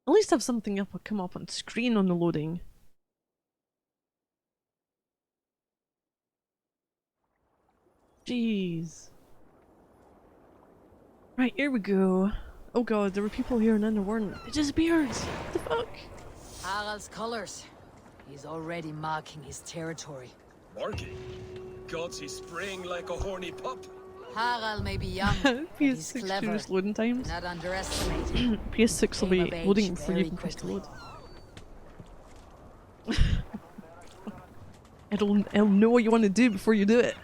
At least have something up come up on screen on the loading. Jeez. Right, here we go. Oh god, there were people here and then there weren't. It disappeared! What the fuck? Harald's colors. He's already marking his territory. Marking? Gods, he's spraying like a horny pup. Harald may be young, but he's PS6 clever. just loading times. Not underestimate him. PS6 will be Came of age loading before you very can press quickly. load. It'll know what you want to do before you do it.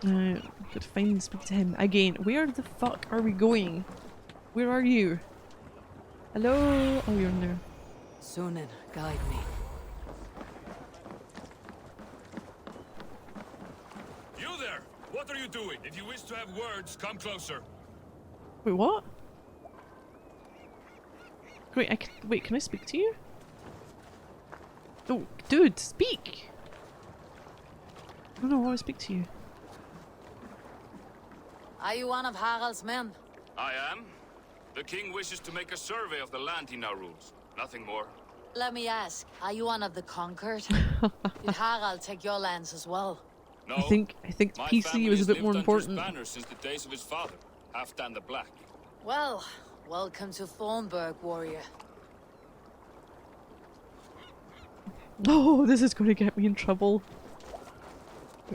Gotta find and speak to him again. Where the fuck are we going? Where are you? Hello? Oh, you're in there. Sunan, guide me. You there! What are you doing? If you wish to have words, come closer. Wait, what? Wait, wait, can I speak to you? Oh, dude, speak! I don't know, I want to speak to you. Are you one of Harald's men? I am. The king wishes to make a survey of the land he now rules. Nothing more. Let me ask, are you one of the conquered? Did Harald take your lands as well? No. I think My PC family was a has bit lived more under his important. banner since the days of his father, Halfdan the Black. Well, welcome to Thornburg, warrior. Oh, this is going to get me in trouble.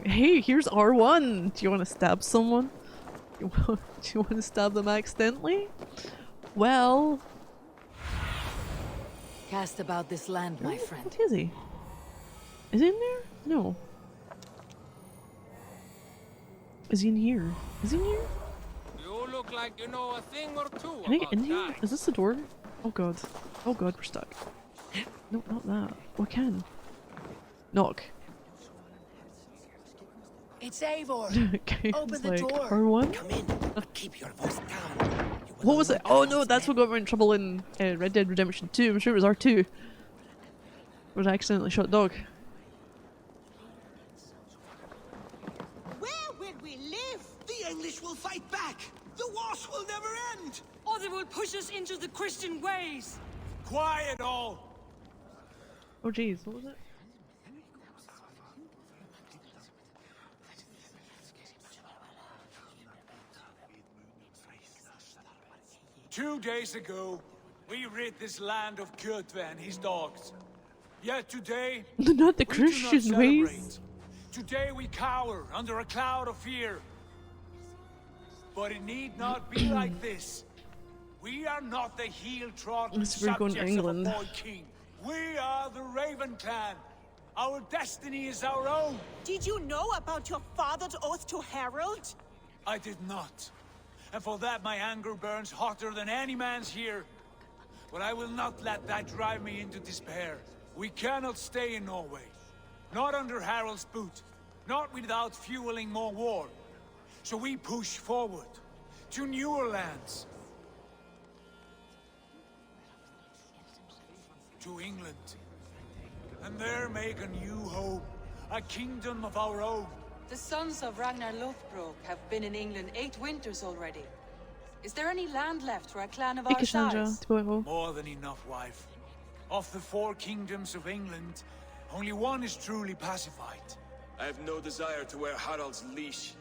Hey, here's R1! Do you want to stab someone? Do you want to stab them accidentally? Well... Cast about this land, my friend. What is he? Is he in there? No. Is he in here? Is he in here? You look like you know a thing or two Can I get about in here? that. Is this the door? Oh god. Oh god, we're stuck. No, not that. Oh, I can. Knock. It's Eivor. Okay, Open it's the like, door. R1? Come in, but keep your voice down. You will What was it? alert Oh no, Harald's that's what men. got me in trouble in Red Dead Redemption 2. I'm sure it was R2. Where I accidentally shot dog. Where will we live? The English will fight back. The wars will never end. Or they will push us into the Christian ways. Quiet all! Oh jeez, what was it? 2 days ago, we rid this land of Kjotve and his dogs. Yet today, Not the we do not Christian ways. celebrate. Today we cower under a cloud of fear. But it need not be like this. We are not the heel-trodden Unless we're going to subjects of a England. boy king. We are the Raven clan. Our destiny is our own. Did you know about your father's oath to Harold? I did not. And for that my anger burns hotter than any man's here. But I will not let that drive me into despair. We cannot stay in Norway. Not under Harald's boot. Not without fueling more war. So we push forward. To newer lands. To England. And there make a new home. A kingdom of our own. The sons of Ragnar Lothbrok have been in England 8 winters already. Is there any land left for a clan of our Ikke Sandra, size? tilbage på. More than enough, wife. Of the 4 kingdoms of England, only one is truly pacified. I have no desire to wear Harald's leash.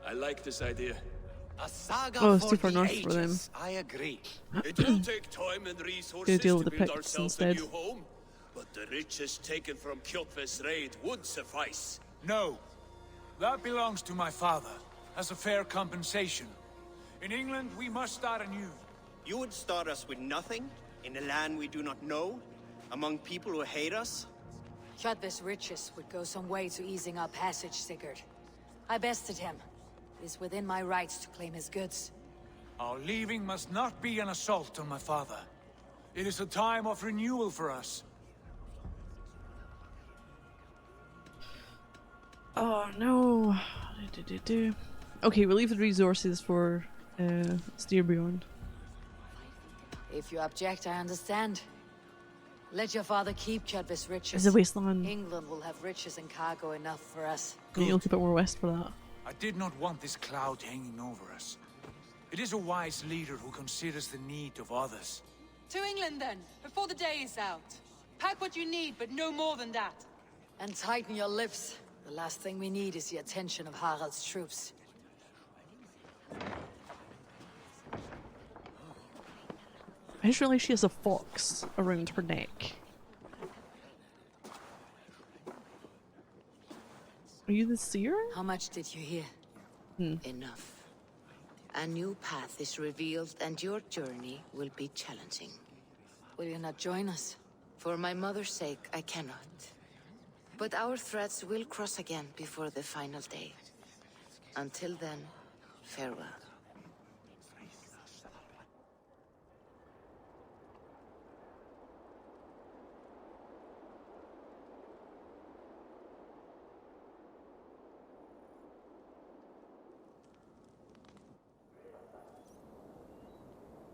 I like this idea. A saga Oh, it's for too far the north for them. ages. I agree. It will take time and resources deal to with the build Picts ourselves instead. a new home, but the riches taken from Kjotve's raid would suffice. No. That belongs to my father, as a fair compensation. In England, we must start anew. You would start us with nothing, in a land we do not know, among people who hate us? Kjotve's riches would go some way to easing our passage, Sigurd. I bested him. It is within my rights to claim his goods. Our leaving must not be an assault on my father. It is a time of renewal for us. Oh no. Okay, we'll leave the resources for Styrbjorn. If you object, I understand. Let your father keep Kjotve's riches. It's a wasteland. England will have riches and cargo enough for us. You'll keep it more west for that. I did not want this cloud hanging over us. It is a wise leader who considers the need of others. To England then, before the day is out. Pack what you need, but no more than that. And tighten your lips. The last thing we need is the attention of Harald's troops. I just realized she has a fox around her neck. Are you the seer? How much did you hear? Enough. A new path is revealed, and your journey will be challenging. Will you not join us? For my mother's sake, I cannot. But our threads will cross again before the final day. Until then, farewell.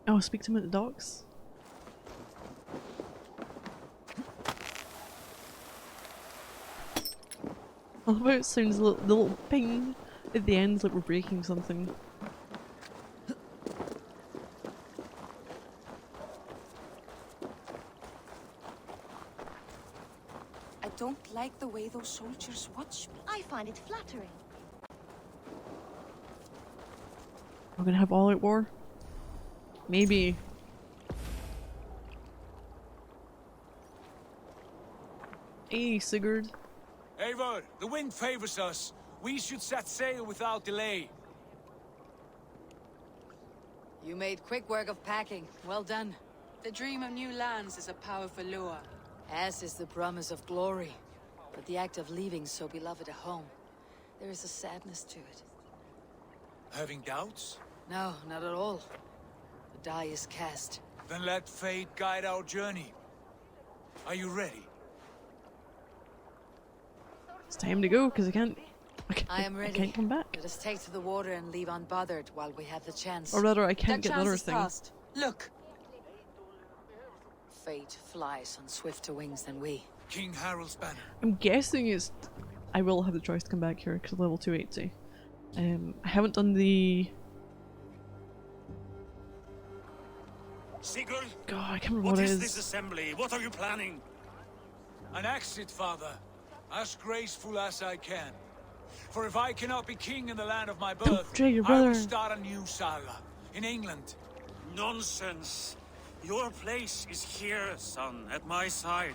Oh, speak to him at the docks. I love how it sounds the little ping at the end like we're breaking something. I don't like the way those soldiers watch me. I find it flattering. We're gonna have all-out war? Maybe. Hey, Sigurd. Eivor, the wind favors us. We should set sail without delay. You made quick work of packing. Well done. The dream of new lands is a powerful lure. As is the promise of glory. But the act of leaving so beloved a home, there is a sadness to it. Having doubts? No, not at all. The die is cast. Then let fate guide our journey. Are you ready? It's time to go because I can't I am ready. I can't come back. Let us take to the water and leave unbothered while we have the chance. Or rather, I can't That get the chance other is thing. past. Look! Fate flies on swifter wings than we. King Harald's banner. I'm guessing it's. I will have the choice to come back here because level 280. I haven't done the. Sigurd, God, I can't remember what what it is is. this assembly? What are you planning? An exit, father. As graceful as I can. For if I cannot be king in the land of my birth, Don't betray your I brother. will start a new saga. In England. Nonsense. Your place is here, son, at my side.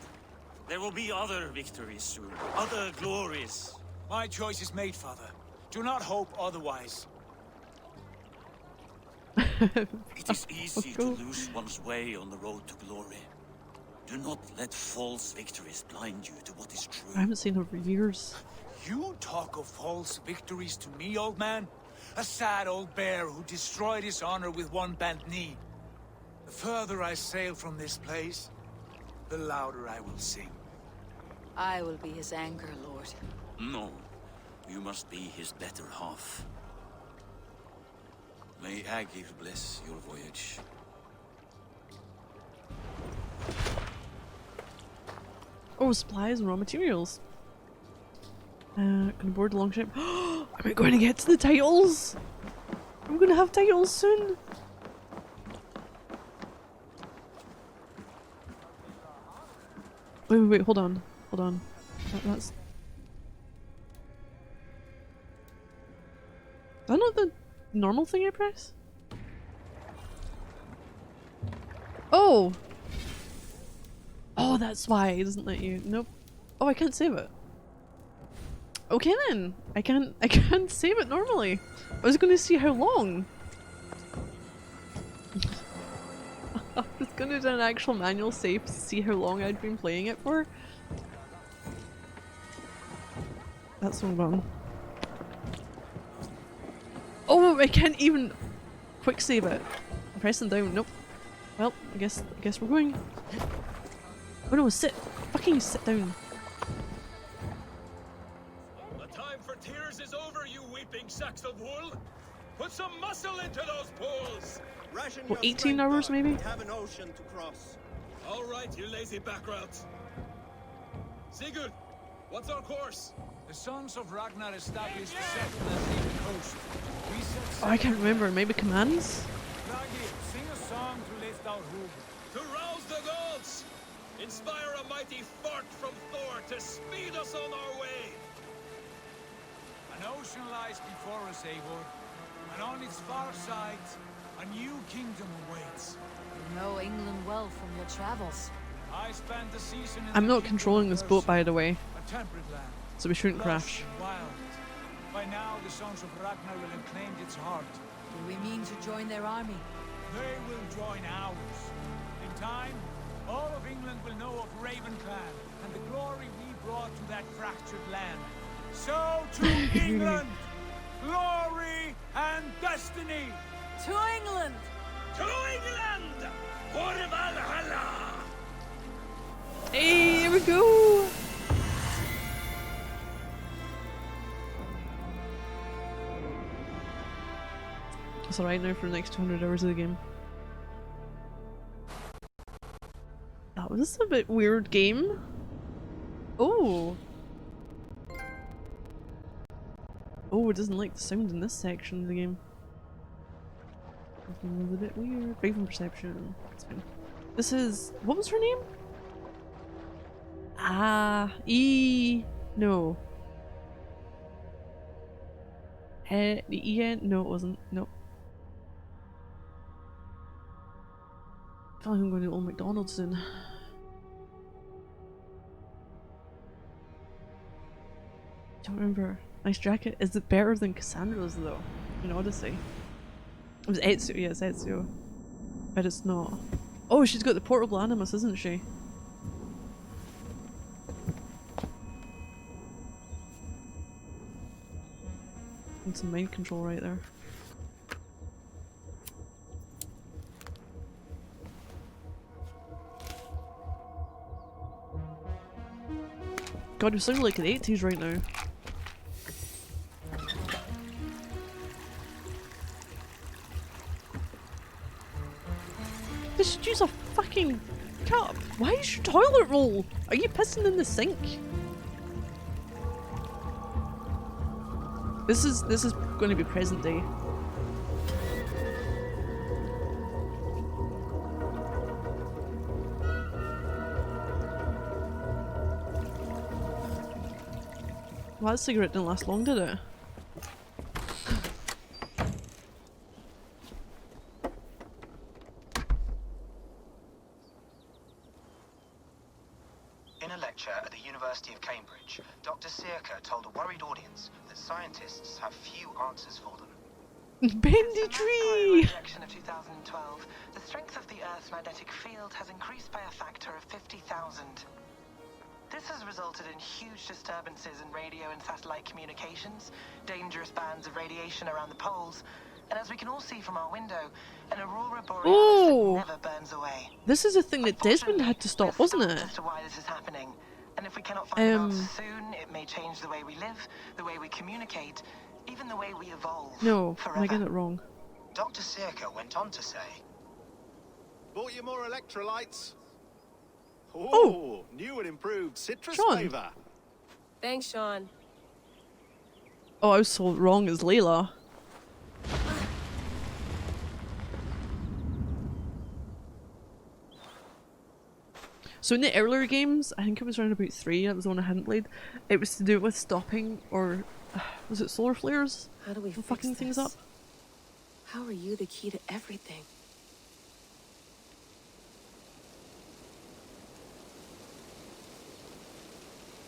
There will be other victories soon, other glories. My choice is made, father. Do not hope otherwise. It is easy to go. lose one's way on the road to glory. Do not let false victories blind you to what is I true. haven't seen her for years. You talk of false victories to me, old man? A sad old bear who destroyed his honor with one bent knee. The further I sail from this place, the louder I will sing. I will be his anchor, Lord. No, you must be his better half. May Agir bless your voyage. Oh, supplies and raw materials. Gonna board the longship. Am I going to get to the titles? I'm gonna have titles soon. Wait, hold on. Hold on. That's... Is that not the normal thing I press? Oh! Oh, that's why it doesn't let you. Nope. Oh, I can't save it. Okay then. I can't save it normally. I was gonna see how long. I was gonna do an actual manual save to see how long I'd been playing it for. That's one button. Oh, I can't even quick save it. I'm pressing down. Nope. Well, I guess we're going. Oh no, sit! Fucking sit down. The time for tears is over, you weeping sacks of wool! Put some muscle into those pulls! Ration What, your 18 strength, hours Doc. maybe? We have an ocean to cross. All right, you lazy backroutes. Sigurd, what's our course? The sons of Ragnar established a settlement near the coast. We set Oh, I can't remember. Maybe commands? Ragnar, sing a song to lift our hoof. To heralds! Inspire a mighty fart from Thor to speed us on our way! An ocean lies before us, Eivor, and on its far side, a new kingdom awaits. You know England well from your travels. I spent the season in I'm the not kingdom controlling of this boat, by Mercia, the way, a temperate land. so we shouldn't Lush crash. and wild. By now, the sons of Ragnar will have claimed its heart. Do we mean to join their army? They will join ours. In time, all of England will know of Ravenclan and the glory we brought to that fractured land. So to England, glory and destiny. To England! To England! For Valhalla! Hey, here we go! It's alright now for the next 200 hours of the game. That was a bit weird game. Oh! Oh, it doesn't like the sound in this section of the game. Something was a bit weird. Raven perception. It's fine. This is... what was her name? Ah, no. No, it wasn't. Nope. I feel like I'm going to Old McDonald's soon. Don't remember. Nice jacket. Is it better than Cassandra's though? In Odyssey. It was Ezio, yeah, it's Ezio. But it's not. Oh, she's got the portable animus, isn't she? And some mind control right there. God, we sound like the 80s right now. They should use a fucking cup. Why is your toilet roll? Are you pissing in the sink? This is going to be present day. Well, that cigarette didn't last long, did it? In a lecture at the University of Cambridge, Dr. Circa told a worried audience that scientists have few answers for them. Bendy tree! Projection of 2012, the strength of the Earth's magnetic field has increased by a factor of 50,000. This has resulted in huge disturbances in radio and satellite communications, dangerous bands of radiation around the poles, and as we can all see from our window, an aurora borealis that never burns away. This is a thing that Desmond had to stop, wasn't it? As to why this is happening, and if we cannot find an answer soon, it may change the way we live, the way we communicate, even the way we evolve. No, forever. I get it wrong. Dr. Circa went on to say, "Bought you more electrolytes? Oh, new and improved citrus Sean. flavor." Thanks, Sean. Oh, I was so wrong as Layla. So in the earlier games, I think it was around about 3, that was the one I hadn't played, it was to do with stopping, or was it solar flares? How do we fucking things up? How are you the key to everything?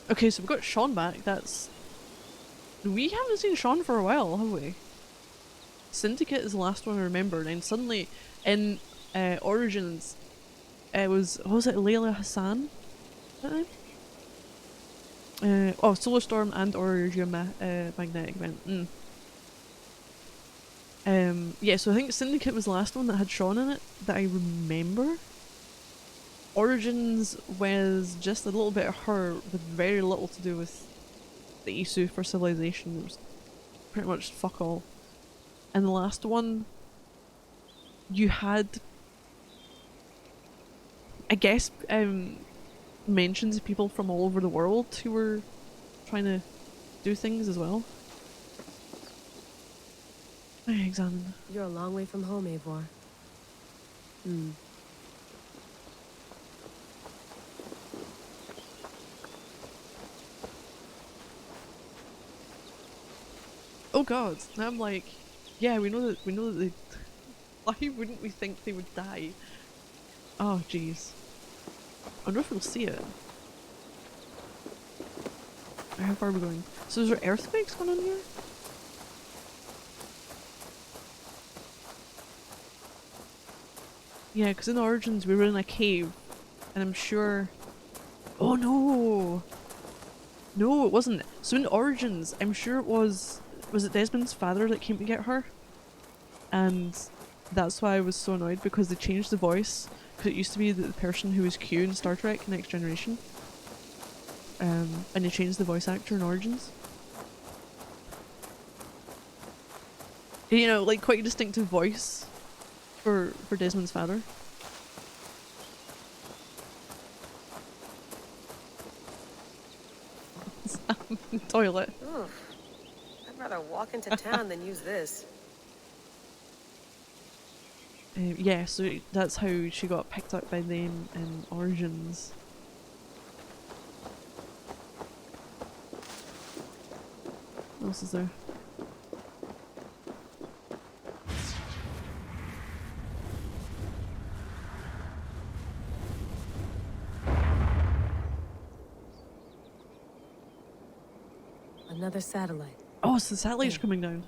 Okay, so we've got Sean back, that's... We haven't seen Sean for a while, have we? Syndicate is the last one I remember, and then suddenly in Origins, it was, what was it, Layla Hassan? Oh, Solar Storm and Origin Magnetic Event. Yeah, so I think Syndicate was the last one that had Sean in it, that I remember. Origins was just a little bit of her with very little to do with the Isu for Civilization. It was pretty much fuck all. And the last one, you had, I guess, mentions of people from all over the world who were trying to do things as well. I examine. You're a long way from home, Eivor. Oh god. Now I'm like, yeah, we know that they why wouldn't we think they would die? Oh jeez. I wonder if we'll see it. How far are we going? So is there earthquakes going on here? Yeah, because in Origins we were in a cave, and I'm sure... Oh no! No, it wasn't. So in Origins, I'm sure it was it Desmond's father that came to get her? And that's why I was so annoyed, because they changed the voice, because it used to be the person who was Q in Star Trek Next Generation. And they changed the voice actor in Origins. You know, like quite a distinctive voice for Desmond's father. Toilet. I'd rather walk into town than use this. Yeah, so that's how she got picked up by them in Origins. What else is there? Another satellite. Oh, so the satellite's coming down.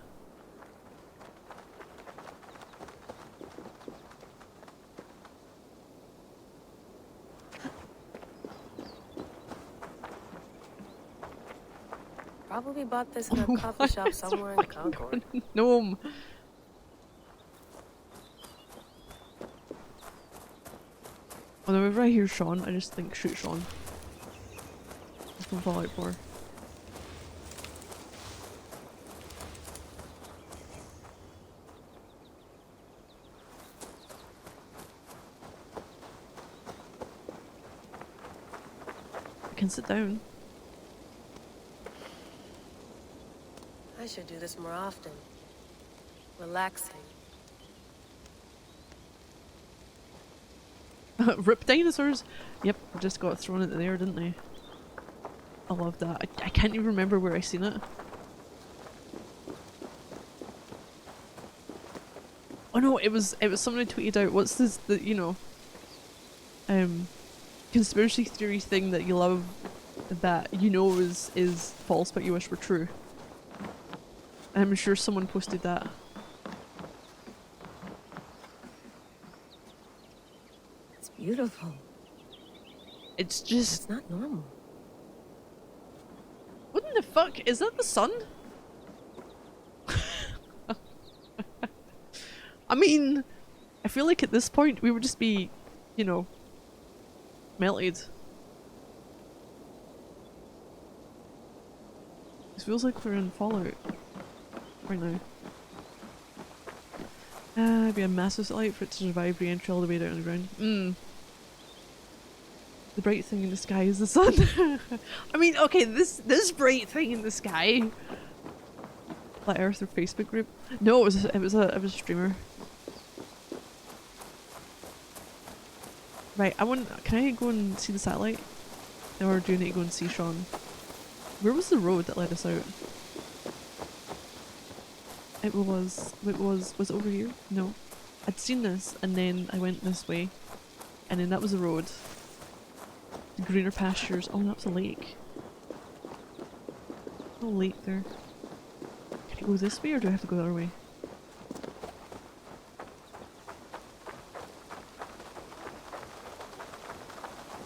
Probably bought this in a coffee shop somewhere in Concord. Gnome. Whenever I hear Sean, I just think shoot Sean. That's from Fallout 4. I can sit down. I should do this more often. Relaxing. Rip dinosaurs? Yep, just got thrown into there, didn't they? I love that. I can't even remember where I seen it. Oh no, it was someone who tweeted out, what's this, you know, conspiracy theory thing that you love that you know is false but you wish were true. I'm sure someone posted that. It's beautiful. It's just... It's not normal. What in the fuck? Is that the sun? I mean, I feel like at this point we would just be, you know, melted. This feels like we're in Fallout right now. It'd be a massive satellite for it to survive re-entry all the way down the ground. The bright thing in the sky is the sun. I mean, okay, this bright thing in the sky. Flat Earth or Facebook group? No, it was a streamer. Right, can I go and see the satellite? Or do you need to go and see Sean? Where was the road that led us out? Was it over here? No. I'd seen this and then I went this way. And then that was the road. The greener pastures. Oh, that was a lake. No lake there. Can I go this way or do I have to go the other way?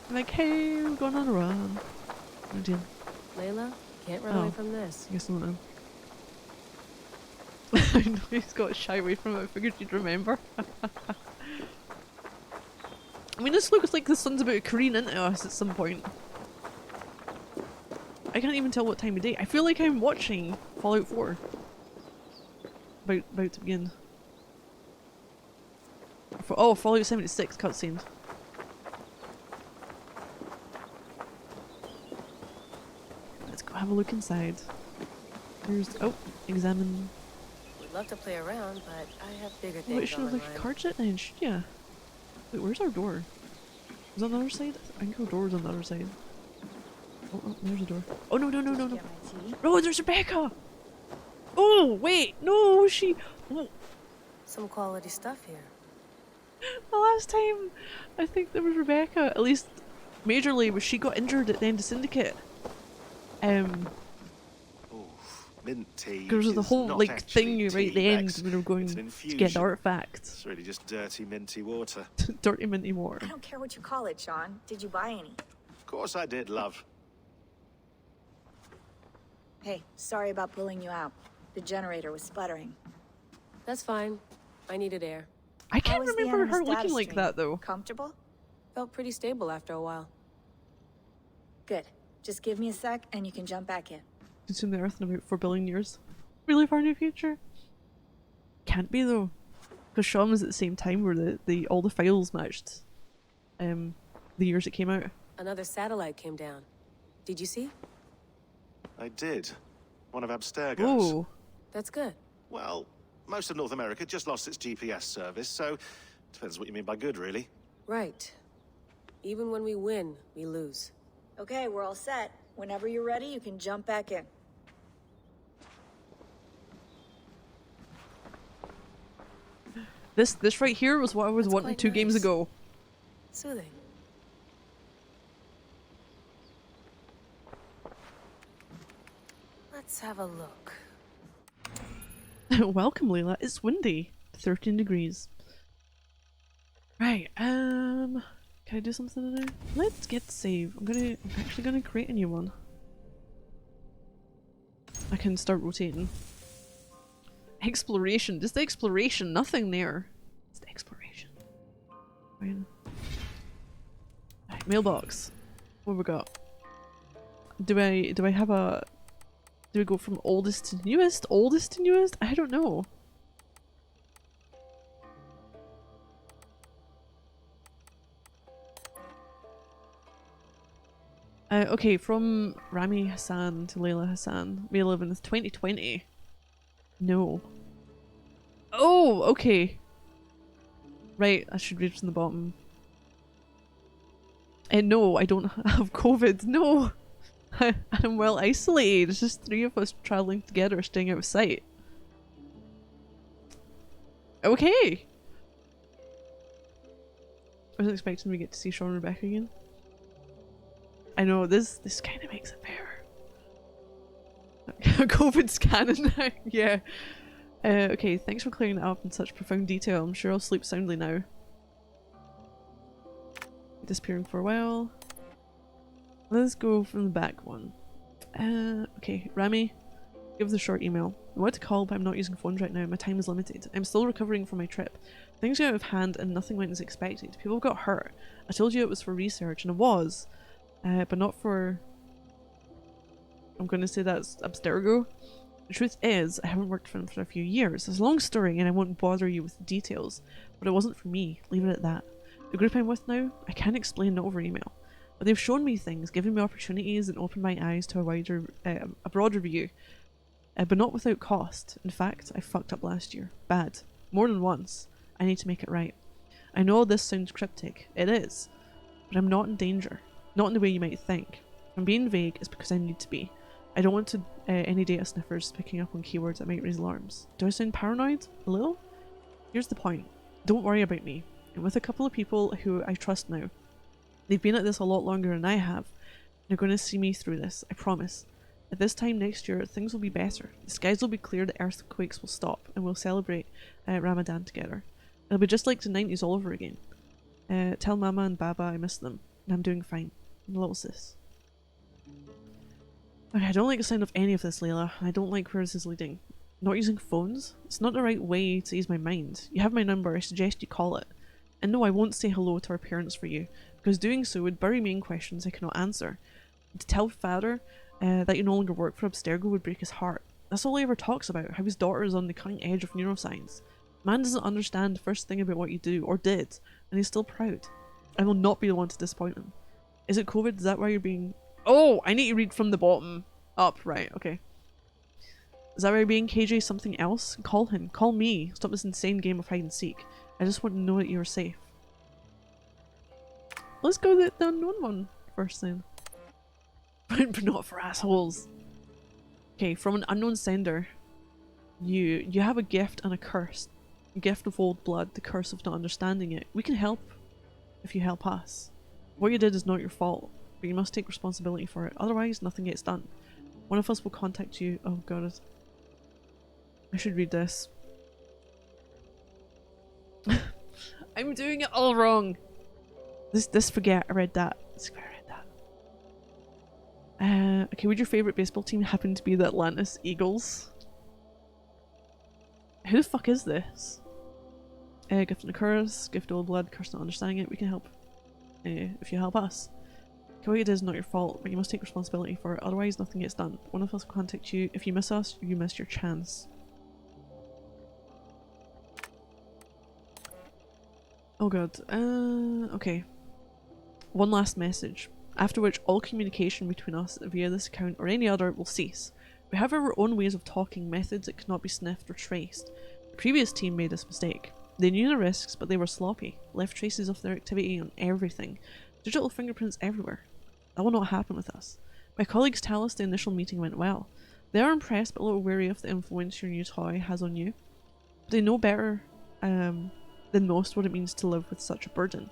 I'm like, hey, we're going on a run. Oh dear. Layla, can't run away from this. I guess not then. I know he's got shy away from it. I figured you'd remember. I mean, this looks like the sun's about to careen into us at some point. I can't even tell what time of day. I feel like I'm watching Fallout 4. About to begin. Oh, Fallout 76 cutscene. Let's go have a look inside. There's examine. We'd love to play around, but I have bigger Oh, things wait, should on have my like a mind. card set then, should ya? Wait, where's our door? Was that on the other side? I think our door was on the other side. Oh, there's a door. Oh no. Oh, there's Rebecca! Oh, wait, no, she... Oh. Some quality stuff here. The last time I think there was Rebecca, at least majorly, was she got injured at the end of Syndicate. Mint tea There was the is whole not like actually thing right at the tea, end Bex. when we were going It's an to infusion. get the artifacts. It's really just dirty minty water. Dirty minty water. I don't care what you call it, Sean. Did you buy any? Of course I did, love. Hey, sorry about pulling you out. The generator was sputtering. That's fine. I needed air. I can't How was the remember her Animus looking data like stream? that though. Comfortable? Felt pretty stable after a while. Good. Just give me a sec and you can jump back in. Consume the Earth in about 4 billion years. Really far in the future? Can't be though. Because Shaun was at the same time where the all the files matched the years it came out. Another satellite came down. Did you see? I did. One of Abstergo's. Oh. That's good. Well, most of North America just lost its GPS service, so depends what you mean by good, really. Right. Even when we win, we lose. Okay, we're all set. Whenever you're ready, you can jump back in. This right here was what I was wanting 2 games ago. Soothing. Let's have a look. Welcome, Layla. It's windy. 13 degrees. Right, can I do something now? Let's get save. I'm actually gonna create a new one. I can start rotating. Exploration. Just the exploration. Nothing there. It's the exploration. Right, mailbox. What have we got? Do I have a... Do we go from oldest to newest? Oldest to newest? I don't know. Okay, from Rami Hassan to Layla Hassan. May 11th, 2020. No. Oh, okay. Right, I should read from the bottom. No, I don't have COVID. No! I'm well isolated. It's just 3 of us travelling together, staying out of sight. Okay! I wasn't expecting we get to see Shaun and Rebecca again. I know, this kind of makes it fair. COVID scanning now, yeah. Okay, thanks for clearing that up in such profound detail. I'm sure I'll sleep soundly now. Disappearing for a while. Let's go from the back one. Okay, Rami, give the short email. I want to call, but I'm not using phones right now. My time is limited. I'm still recovering from my trip. Things got out of hand and nothing went as expected. People got hurt. I told you it was for research, and it was. But not for... I'm gonna say that's Abstergo. The truth is, I haven't worked for them for a few years. It's a long story and I won't bother you with the details, but it wasn't for me. Leave it at that. The group I'm with now, I can't explain it over email. But they've shown me things, given me opportunities and opened my eyes to a broader view. But not without cost. In fact, I fucked up last year. Bad. More than once. I need to make it right. I know this sounds cryptic. It is. But I'm not in danger. Not in the way you might think. If I'm being vague, it's because I need to be. I don't want any data sniffers picking up on keywords that might raise alarms. Do I sound paranoid? A little? Here's the point. Don't worry about me. I'm with a couple of people who I trust now. They've been at this a lot longer than I have. They're going to see me through this, I promise. At this time next year, things will be better. The skies will be clear, the earthquakes will stop, and we'll celebrate Ramadan together. It'll be just like the 90s all over again. Tell Mama and Baba I miss them, and I'm doing fine. I'm a little sis. Okay, I don't like the sound of any of this, Layla. I don't like where this is leading. Not using phones? It's not the right way to ease my mind. You have my number, I suggest you call it. And no, I won't say hello to our parents for you, because doing so would bury me in questions I cannot answer. And to tell Father that you no longer work for Abstergo would break his heart. That's all he ever talks about, how his daughter is on the cutting edge of neuroscience. Man doesn't understand the first thing about what you do, or did, and he's still proud. I will not be the one to disappoint him. Is it COVID? Is that why you're being... Oh! I need to read from the bottom up. Right, okay. Is that why you're being KJ something else? Call him. Call me. Stop this insane game of hide and seek. I just want to know that you're safe. Let's go the unknown one first then. But not for assholes. Okay, from an unknown sender. You have a gift and a curse. A gift of old blood, the curse of not understanding it. We can help if you help us. What you did is not your fault, but you must take responsibility for it, otherwise nothing gets done. One of us will contact you. Oh god. I should read this. I'm doing it all wrong! This forget, I read that. Okay, would your favourite baseball team happen to be the Atlantis Eagles? Who the fuck is this? Gift and a curse, gift of old blood, curse not understanding it. We can help if you help us. Okay, what you did is not your fault, but you must take responsibility for it, otherwise nothing gets done. One of us will contact you. If you miss us, you missed your chance. Oh god. Okay. One last message, after which all communication between us via this account or any other will cease. We have our own ways of talking, methods that cannot be sniffed or traced. The previous team made this mistake. They knew the risks, but they were sloppy, left traces of their activity on everything. Digital fingerprints everywhere. That will not happen with us. My colleagues tell us the initial meeting went well. They are impressed but a little wary of the influence your new toy has on you. But they know better than most what it means to live with such a burden.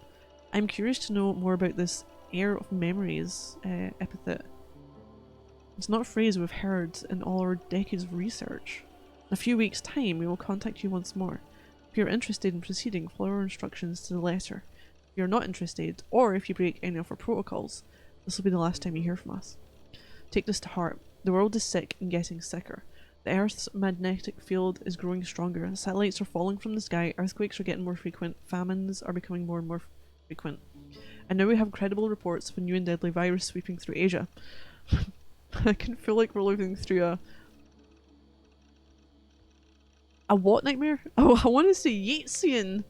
I'm curious to know more about this air of memories epithet. It's not a phrase we've heard in all our decades of research. In a few weeks' time, we will contact you once more. If you're interested in proceeding, follow our instructions to the letter. If you're not interested, or if you break any of our protocols, this will be the last time you hear from us. Take this to heart. The world is sick and getting sicker. The Earth's magnetic field is growing stronger. Satellites are falling from the sky, earthquakes are getting more frequent, famines are becoming more and more frequent. And now we have credible reports of a new and deadly virus sweeping through Asia. I can feel like we're living through a what nightmare? Oh, I want to say Yeatsian.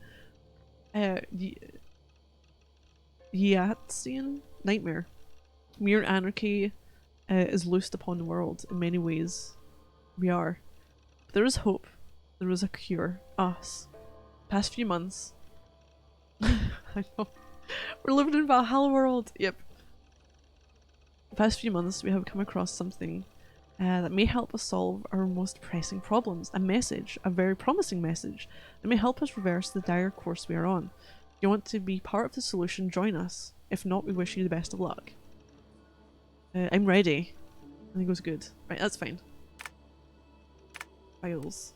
Yeatsian nightmare. Mere anarchy is loosed upon the world. In many ways, we are. But there is hope. There is a cure. Us. Past few months. I know. We're living in Valhalla world. Yep. The past few months we have come across something that may help us solve our most pressing problems. A message, a very promising message, that may help us reverse the dire course we are on. If you want to be part of the solution, join us. If not, we wish you the best of luck. I'm ready. I think it was good. Right, that's fine. Files.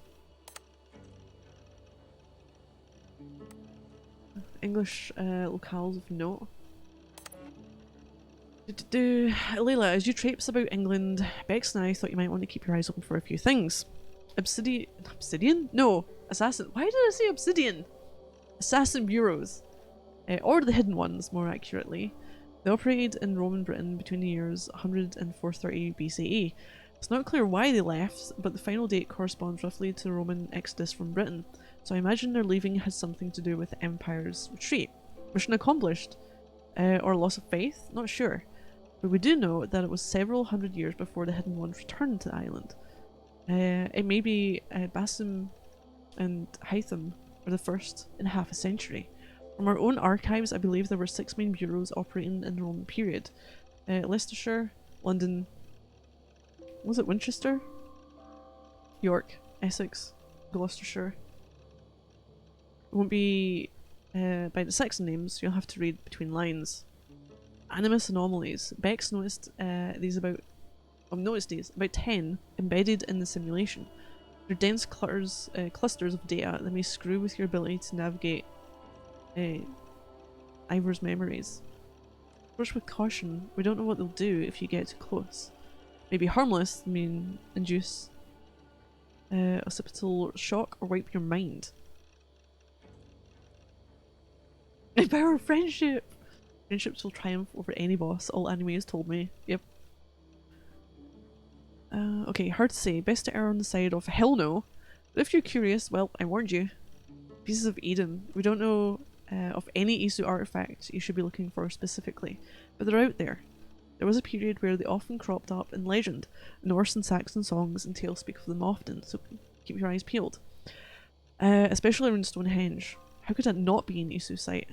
English locales of note. Layla, as you traipse about England, Bex and I thought you might want to keep your eyes open for a few things. Obsidian? No, assassin. Why did I say obsidian? Assassin bureaus. Or the hidden ones, more accurately. They operated in Roman Britain between the years 100 and 430 BCE. It's not clear why they left, but the final date corresponds roughly to the Roman exodus from Britain, so I imagine their leaving has something to do with the Empire's retreat. Mission accomplished. Or loss of faith? Not sure. But we do know that it was several hundred years before the Hidden Ones returned to the island. It may be Basim and Hytham were the first in half a century. From our own archives, I believe there were 6 main bureaus operating in the Roman period. Leicestershire, London, was it Winchester? York, Essex, Gloucestershire. It won't be by the Saxon names, you'll have to read between lines. Animus anomalies. Bex noticed about 10 embedded in the simulation. They're dense clusters of data that may screw with your ability to navigate Ivor's memories. Approach with caution. We don't know what they'll do if you get too close. Maybe harmless, I mean induce occipital shock or wipe your mind. The power of friendship! Friendships will triumph over any boss, all anime has told me. Yep. Okay, hard to say. Best to err on the side of hell no. But if you're curious, well, I warned you. Pieces of Eden. We don't know of any Isu artifact you should be looking for specifically, but they're out there. There was a period where they often cropped up in legend. Norse and Saxon songs and tales speak of them often, so keep your eyes peeled. Especially around Stonehenge. How could that not be an Isu site?